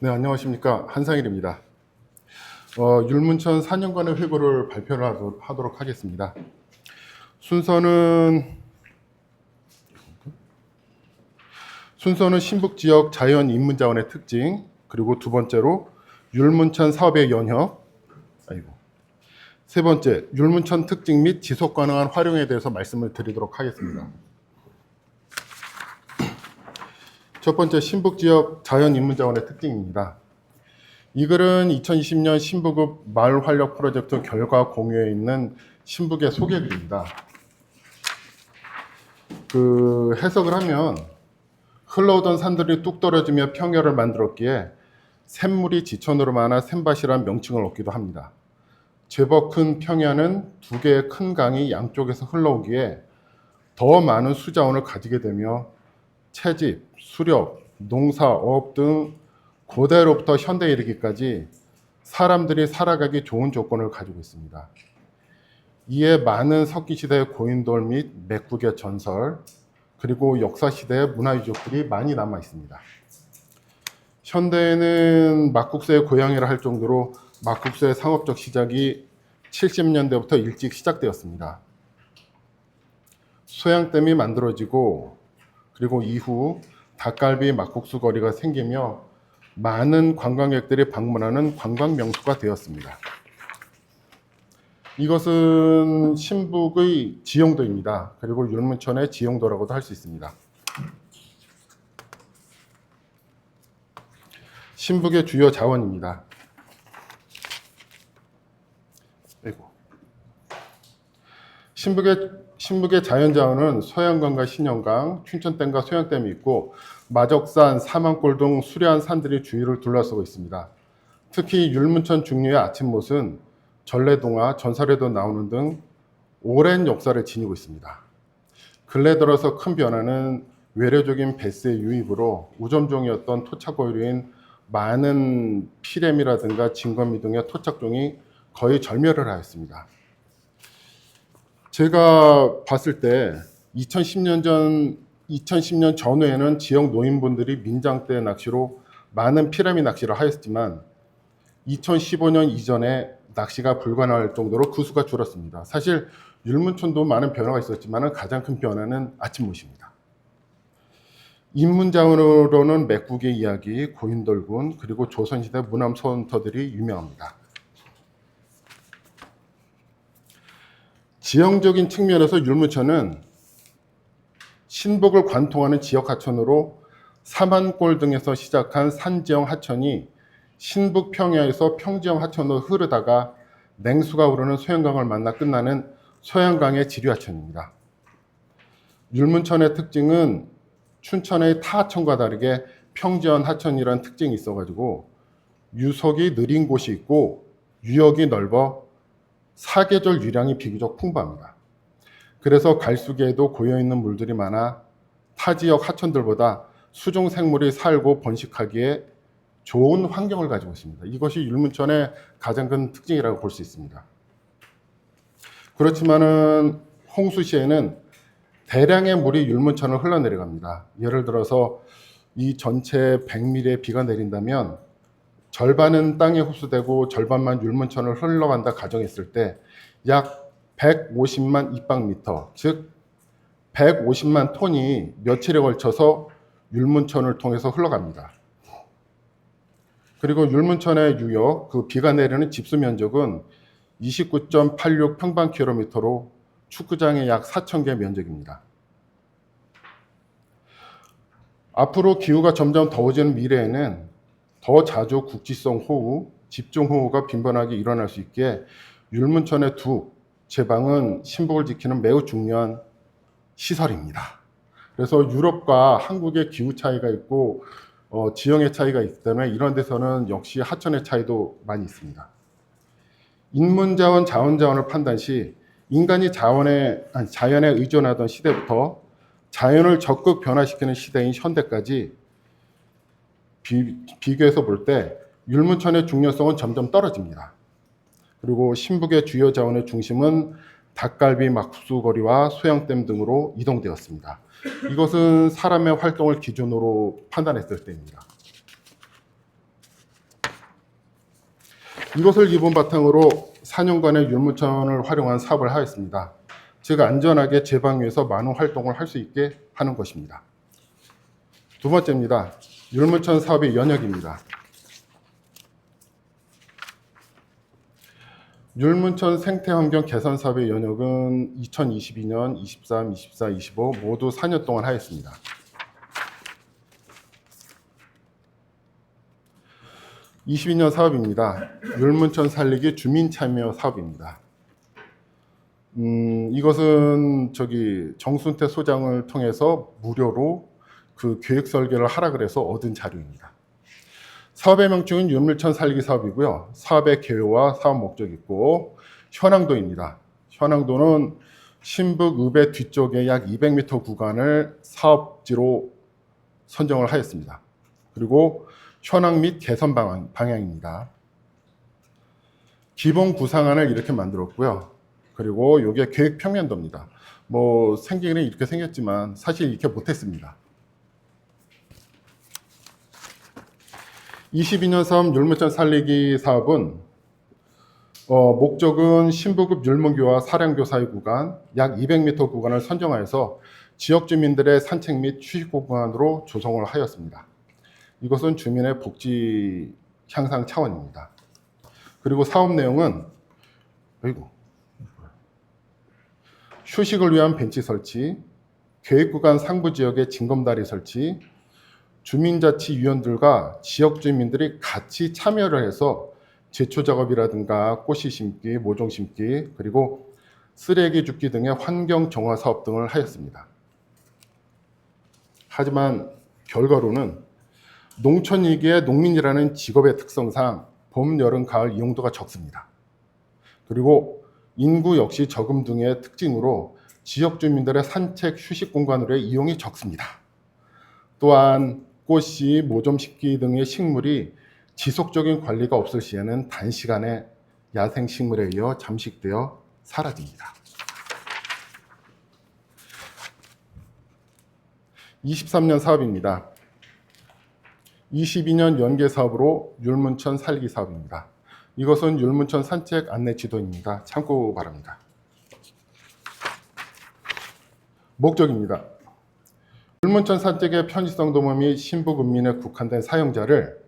네, 안녕하십니까. 한상일입니다. 율문천 4년간의 회고를 발표를 하도록 하겠습니다. 순서는 신북지역 자연 인문자원의 특징, 그리고 두 번째로 율문천 사업의 연혁, 세 번째 율문천 특징 및 지속 가능한 활용에 대해서 말씀을 드리도록 하겠습니다. 첫 번째, 신북지역 자연 인문자원의 특징입니다. 이 글은 2020년 신북읍 마을 활력 프로젝트 결과 공유에 있는 신북의 소개글입니다. 해석을 하면 흘러오던 산들이 뚝 떨어지며 평야를 만들었기에 샘물이 지천으로 많아 샘밭이란 명칭을 얻기도 합니다. 제법 큰 평야는 두 개의 큰 강이 양쪽에서 흘러오기에 더 많은 수자원을 가지게 되며 채집, 수렵, 농사, 어업 등 고대로부터 현대에 이르기까지 사람들이 살아가기 좋은 조건을 가지고 있습니다. 이에 많은 석기시대의 고인돌 및 맥국의 전설, 그리고 역사시대의 문화유적들이 많이 남아 있습니다. 현대에는 막국수의 고향이라 할 정도로 막국수의 상업적 시작이 70년대부터 일찍 시작되었습니다. 소양댐이 만들어지고 그리고 이후 닭갈비 막국수 거리가 생기며 많은 관광객들이 방문하는 관광 명소가 되었습니다. 이것은 신북의 지용도입니다. 그리고 율문천의 지용도라고도 할 수 있습니다. 신북의 주요 자원입니다. 신북의 자연자원은 소양강과 신영강, 춘천댐과 소양댐이 있고 마적산, 사만골 등 수려한 산들이 주위를 둘러싸고 있습니다. 특히 율문천 중류의 아침못은 전래동화, 전설에도 나오는 등 오랜 역사를 지니고 있습니다. 근래 들어서 큰 변화는 외래적인 뱃새의 유입으로 우점종이었던 토착어류인 많은 피레미라든가 진거미 등의 토착종이 거의 절멸을 하였습니다. 제가 봤을 때 2010년 전후에는 지역 노인분들이 민장대 낚시로 많은 피라미 낚시를 하였지만 2015년 이전에 낚시가 불가능할 정도로 그 수가 줄었습니다. 사실 율문천도 많은 변화가 있었지만 가장 큰 변화는 아침못입니다. 인문자원으로는 맥국의 이야기, 고인돌군, 그리고 조선시대 문암소원터들이 유명합니다. 지형적인 측면에서 율문천은 신북을 관통하는 지역 하천으로 사만골 등에서 시작한 산지형 하천이 신북 평야에서 평지형 하천으로 흐르다가 냉수가 흐르는 소양강을 만나 끝나는 소양강의 지류하천입니다. 율문천의 특징은 춘천의 타 하천과 다르게 평지형 하천이라는 특징이 있어가지고 유속이 느린 곳이 있고 유역이 넓어 사계절 유량이 비교적 풍부합니다. 그래서 갈수기에도 고여있는 물들이 많아 타 지역 하천들보다 수중 생물이 살고 번식하기에 좋은 환경을 가지고 있습니다. 이것이 율문천의 가장 큰 특징이라고 볼 수 있습니다. 그렇지만은 홍수 시에는 대량의 물이 율문천을 흘러내려갑니다. 예를 들어서 이 전체 100mm의 비가 내린다면 절반은 땅에 흡수되고 절반만 율문천을 흘러간다 가정했을 때 약 150만 입방미터, 즉 150만 톤이 며칠에 걸쳐서 율문천을 통해서 흘러갑니다. 그리고 율문천의 유역, 비가 내리는 집수 면적은 29.86 평방킬로미터로 축구장의 약 4,000개 면적입니다. 앞으로 기후가 점점 더워지는 미래에는 더 자주 국지성 호우, 집중호우가 빈번하게 일어날 수 있기에 율문천의 두 제방은 신북을 지키는 매우 중요한 시설입니다. 그래서 유럽과 한국의 기후 차이가 있고 지형의 차이가 있기 때문에 이런 데서는 역시 하천의 차이도 많이 있습니다. 인문자원, 자원자원을 판단 시 인간이 자연에 의존하던 시대부터 자연을 적극 변화시키는 시대인 현대까지 비교해서 볼 때 율문천의 중요성은 점점 떨어집니다. 그리고 신북의 주요 자원의 중심은 닭갈비 막수거리와 소양댐 등으로 이동되었습니다. 이것은 사람의 활동을 기준으로 판단했을 때입니다. 이것을 기본 바탕으로 4년간의 율무천을 활용한 사업을 하였습니다. 즉 안전하게 제 방 위에서 많은 활동을 할 수 있게 하는 것입니다. 두 번째입니다. 율무천 사업의 연역입니다. 율무천 생태환경 개선 사업의 연역은 2022년, 23, 24, 25 모두 4년 동안 하였습니다. (22년) 사업입니다. 율무천 살리기 주민 참여 사업입니다. 이것은 정순태 소장을 통해서 무료로 그 계획 설계를 하라 그래서 얻은 자료입니다. 사업의 명칭은 율무천 살리기 사업이고요. 사업의 개요와 사업 목적이 있고 현황도입니다. 현황도는 신북읍의 뒤쪽에 약 200m 구간을 사업지로 선정을 하였습니다. 그리고 현황 및 개선 방향입니다. 기본 구상안을 이렇게 만들었고요. 그리고 이게 계획 평면도입니다. 생기기는 이렇게 생겼지만 사실 이렇게 못했습니다. 22년 사업 율무천 살리기 사업은 목적은 신북읍 율무교와 사량교 사이 구간 약 200m 구간을 선정하여서 지역 주민들의 산책 및 휴식 공간으로 조성을 하였습니다. 이것은 주민의 복지 향상 차원입니다. 그리고 사업 내용은 휴식을 위한 벤치 설치, 계획구간 상부 지역의 징검다리 설치, 주민자치위원들과 지역 주민들이 같이 참여를 해서 제초 작업이라든가 꽃이 심기, 모종 심기, 그리고 쓰레기 줍기 등의 환경 정화 사업 등을 하였습니다. 하지만 결과로는 농촌이기에 농민이라는 직업의 특성상 봄, 여름, 가을 이용도가 적습니다. 그리고 인구 역시 저금 등의 특징으로 지역 주민들의 산책, 휴식 공간으로의 이용이 적습니다. 또한 꽃이, 모종 심기 등의 식물이 지속적인 관리가 없을 시에는 단시간에 야생식물에 의해 잠식되어 사라집니다. 23년 사업입니다. 22년 연계 사업으로 율무천 살리기 사업입니다. 이것은 율무천 산책 안내 지도입니다. 참고 바랍니다. 목적입니다. 율무천 산책의 편의성 도모 및 신북읍민에 국한된 사용자를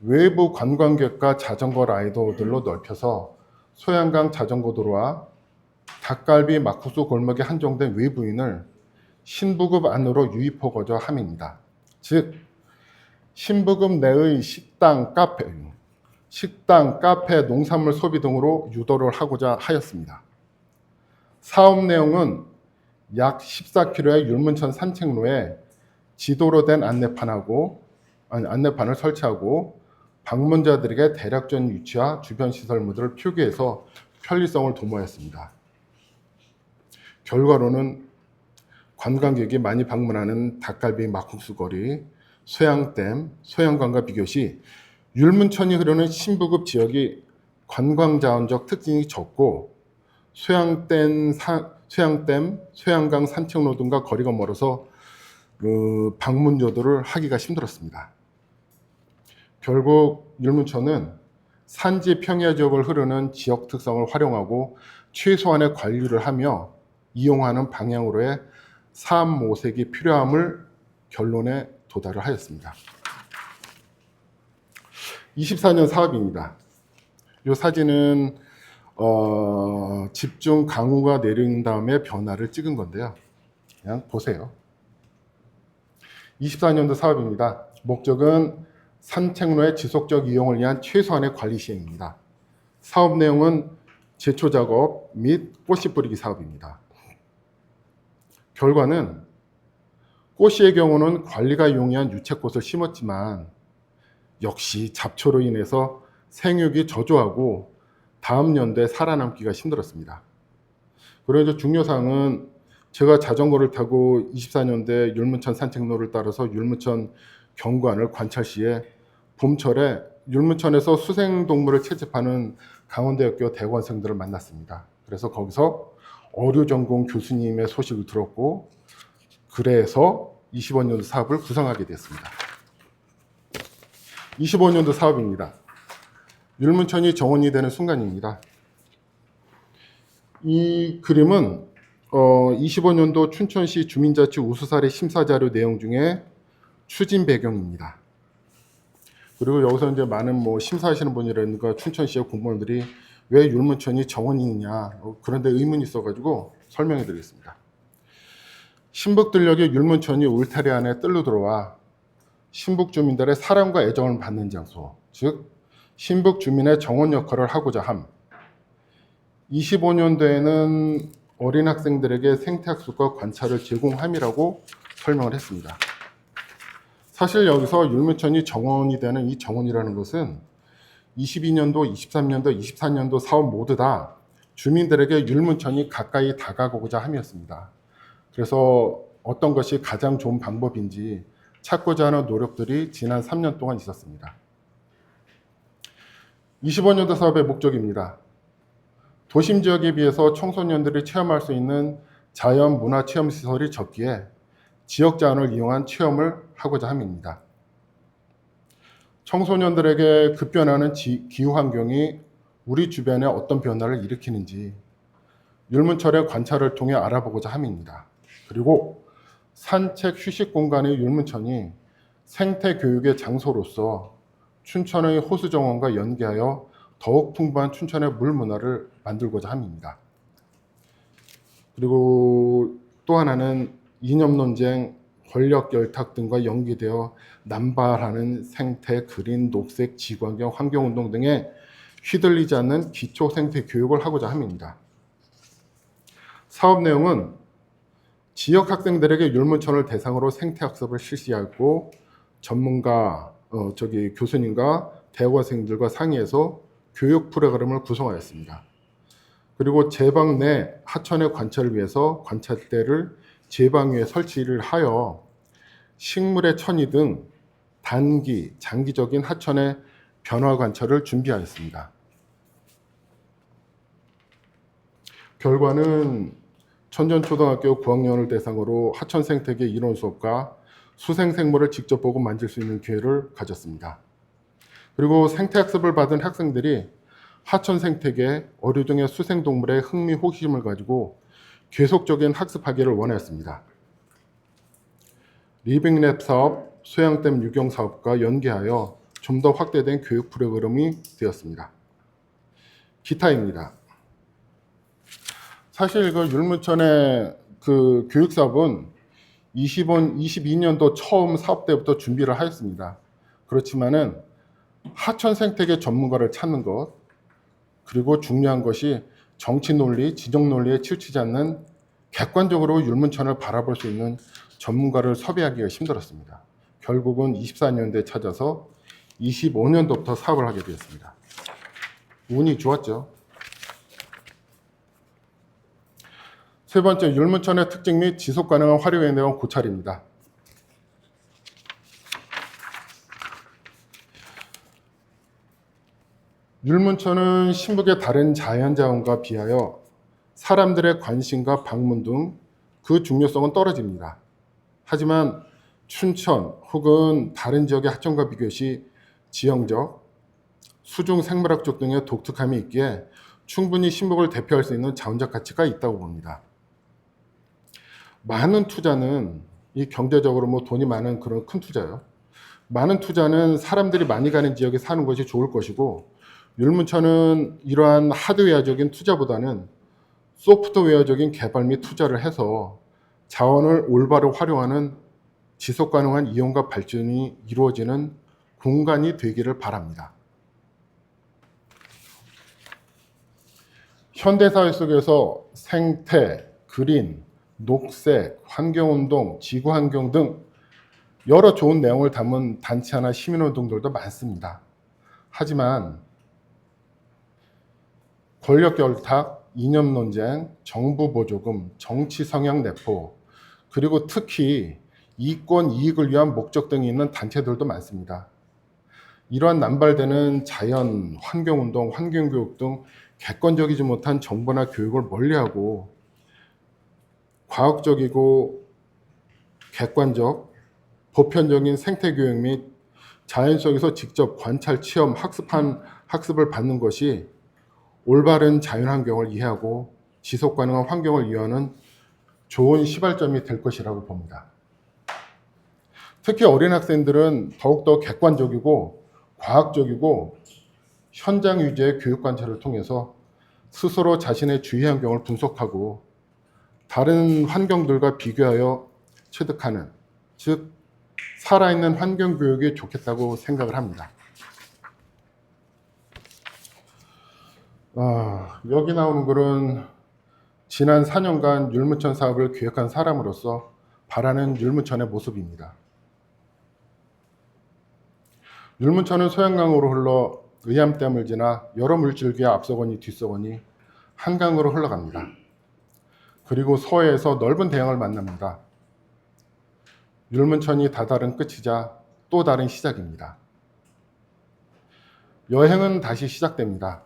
외부 관광객과 자전거 라이더들로 넓혀서 소양강 자전거 도로와 닭갈비 막국수 골목에 한정된 외부인을 신북읍 안으로 유입하고자 함입니다. 즉 신북읍 내의 식당, 카페, 농산물 소비 등으로 유도를 하고자 하였습니다. 사업 내용은 약 14km의 율무천 산책로에 지도로 된 안내판을 설치하고 방문자들에게 대략적인 위치와 주변 시설물들을 표기해서 편리성을 도모했습니다. 결과로는 관광객이 많이 방문하는 닭갈비 막국수 거리, 소양댐, 소양강과 비교시 율무천이 흐르는 신북읍 지역이 관광자원적 특징이 적고 소양댐, 소양강 산책로 등과 거리가 멀어서 방문 요도를 하기가 힘들었습니다. 결국 율무천은 산지 평야 지역을 흐르는 지역 특성을 활용하고 최소한의 관리를 하며 이용하는 방향으로의 사업 모색이 필요함을 결론에 도달을 하였습니다. 24년 사업입니다. 이 사진은 집중 강우가 내린 다음에 변화를 찍은 건데요. 그냥 보세요. 24년도 사업입니다. 목적은 산책로의 지속적 이용을 위한 최소한의 관리 시행입니다. 사업 내용은 제초 작업 및 꽃씨 뿌리기 사업입니다. 결과는 꽃씨의 경우는 관리가 용이한 유채꽃을 심었지만 역시 잡초로 인해서 생육이 저조하고 다음 연도에 살아남기가 힘들었습니다. 그리고 중요사항은 제가 자전거를 타고 24년대 율무천 산책로를 따라서 율무천 경관을 관찰 시에 봄철에 율무천에서 수생동물을 채집하는 강원대학교 대관생들을 만났습니다. 그래서 거기서 어류전공 교수님의 소식을 들었고 그래서 25년도 사업을 구성하게 됐습니다. 25년도 사업입니다. 율문천이 정원이 되는 순간입니다. 이 그림은 25년도 춘천시 주민자치 우수사례 심사자료 내용 중에 추진 배경입니다. 그리고 여기서 이제 많은 심사하시는 분이라든가 춘천시의 공무원들이 왜 율문천이 정원이냐 그런데 의문이 있어가지고 설명해 드리겠습니다. 신북들녘의 율문천이 울타리 안에 뜰로 들어와 신북 주민들의 사랑과 애정을 받는 장소, 즉 신북 주민의 정원 역할을 하고자 함. 25년도에는 어린 학생들에게 생태학습과 관찰을 제공함이라고 설명을 했습니다. 사실 여기서 율문천이 정원이 되는 이 정원이라는 것은 22년도, 23년도, 24년도 사업 모두 다 주민들에게 율문천이 가까이 다가오고자 함이었습니다. 그래서 어떤 것이 가장 좋은 방법인지 찾고자 하는 노력들이 지난 3년 동안 있었습니다. 25년도 사업의 목적입니다. 도심 지역에 비해서 청소년들이 체험할 수 있는 자연 문화 체험 시설이 적기에 지역 자원을 이용한 체험을 하고자 함입니다. 청소년들에게 급변하는 기후 환경이 우리 주변에 어떤 변화를 일으키는지 율문천의 관찰을 통해 알아보고자 함입니다. 그리고 산책 휴식 공간의 율문천이 생태 교육의 장소로서 춘천의 호수 정원과 연계하여 더욱 풍부한 춘천의 물 문화를 만들고자 함입니다. 그리고 또 하나는 이념 논쟁, 권력 결탁 등과 연계되어 남발하는 생태, 그린, 녹색, 지구환경, 환경운동 등에 휘둘리지 않는 기초 생태 교육을 하고자 함입니다. 사업 내용은 지역 학생들에게 율문천을 대상으로 생태학습을 실시하고 전문가, 교수님과 대학원생들과 상의해서 교육 프로그램을 구성하였습니다. 그리고 제방 내 하천의 관찰을 위해서 관찰대를 제방 위에 설치를 하여 식물의 천이 등 단기, 장기적인 하천의 변화 관찰을 준비하였습니다. 결과는 천전초등학교 9학년을 대상으로 하천 생태계 이론 수업과 수생 생물을 직접 보고 만질 수 있는 기회를 가졌습니다. 그리고 생태학습을 받은 학생들이 하천 생태계, 어류 등의 수생동물의 흥미, 호기심을 가지고 계속적인 학습하기를 원하였습니다. 리빙랩 사업, 소양댐 유경 사업과 연계하여 좀 더 확대된 교육 프로그램이 되었습니다. 기타입니다. 사실 그 율문천의 그 교육 사업은 22년도 처음 사업 때부터 준비를 하였습니다. 그렇지만은 하천 생태계 전문가를 찾는 것, 그리고 중요한 것이 정치 논리, 지정 논리에 치우치지 않는 객관적으로 율문천을 바라볼 수 있는 전문가를 섭외하기가 힘들었습니다. 결국은 24년도에 찾아서 25년도부터 사업을 하게 되었습니다. 운이 좋았죠. 세 번째, 율문천의 특징 및 지속 가능한 활용에 대한 고찰입니다. 율문천은 신북의 다른 자연자원과 비하여 사람들의 관심과 방문 등 그 중요성은 떨어집니다. 하지만 춘천 혹은 다른 지역의 하천과 비교시 지형적, 수중 생물학적 등의 독특함이 있기에 충분히 신북을 대표할 수 있는 자원적 가치가 있다고 봅니다. 많은 투자는 이 경제적으로 돈이 많은 그런 큰 투자요. 많은 투자는 사람들이 많이 가는 지역에 사는 것이 좋을 것이고, 율문천은 이러한 하드웨어적인 투자보다는 소프트웨어적인 개발 및 투자를 해서 자원을 올바로 활용하는 지속 가능한 이용과 발전이 이루어지는 공간이 되기를 바랍니다. 현대사회 속에서 생태, 그린, 녹색, 환경운동, 지구환경 등 여러 좋은 내용을 담은 단체나 시민운동들도 많습니다. 하지만 권력 결탁, 이념 논쟁, 정부 보조금, 정치 성향 내포, 그리고 특히 이권 이익을 위한 목적 등이 있는 단체들도 많습니다. 이러한 남발되는 자연, 환경운동, 환경교육 등 객관적이지 못한 정보나 교육을 멀리하고 과학적이고 객관적, 보편적인 생태교육 및 자연 속에서 직접 관찰, 체험, 학습을 받는 것이 올바른 자연환경을 이해하고 지속가능한 환경을 이해하는 좋은 시발점이 될 것이라고 봅니다. 특히 어린 학생들은 더욱더 객관적이고 과학적이고 현장 위주의 교육 관찰을 통해서 스스로 자신의 주위 환경을 분석하고 다른 환경들과 비교하여 체득하는, 즉 살아있는 환경 교육이 좋겠다고 생각을 합니다. 여기 나오는 글은 지난 4년간 율무천 사업을 기획한 사람으로서 바라는 율무천의 모습입니다. 율무천은 소양강으로 흘러 의암댐을 지나 여러 물줄기의 앞서거니 뒤서거니 한강으로 흘러갑니다. 그리고 서해에서 넓은 대양을 만납니다. 율문천이 다다른 끝이자 또 다른 시작입니다. 여행은 다시 시작됩니다.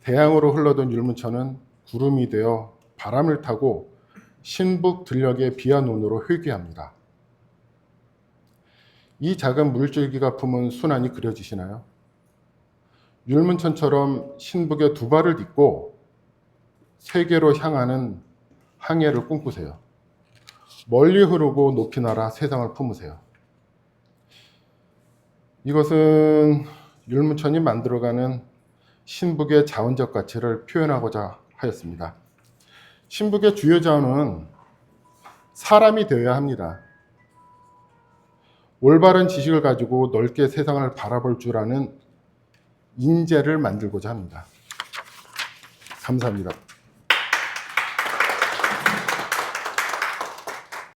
대양으로 흘러던 율문천은 구름이 되어 바람을 타고 신북 들녘의 비와 눈으로 회귀합니다. 이 작은 물줄기가 품은 순환이 그려지시나요? 율문천처럼 신북에 두 발을 딛고 세계로 향하는 항해를 꿈꾸세요. 멀리 흐르고 높이 날아 세상을 품으세요. 이것은 율무천이 만들어가는 신북의 자원적 가치를 표현하고자 하였습니다. 신북의 주요 자원은 사람이 되어야 합니다. 올바른 지식을 가지고 넓게 세상을 바라볼 줄 아는 인재를 만들고자 합니다. 감사합니다.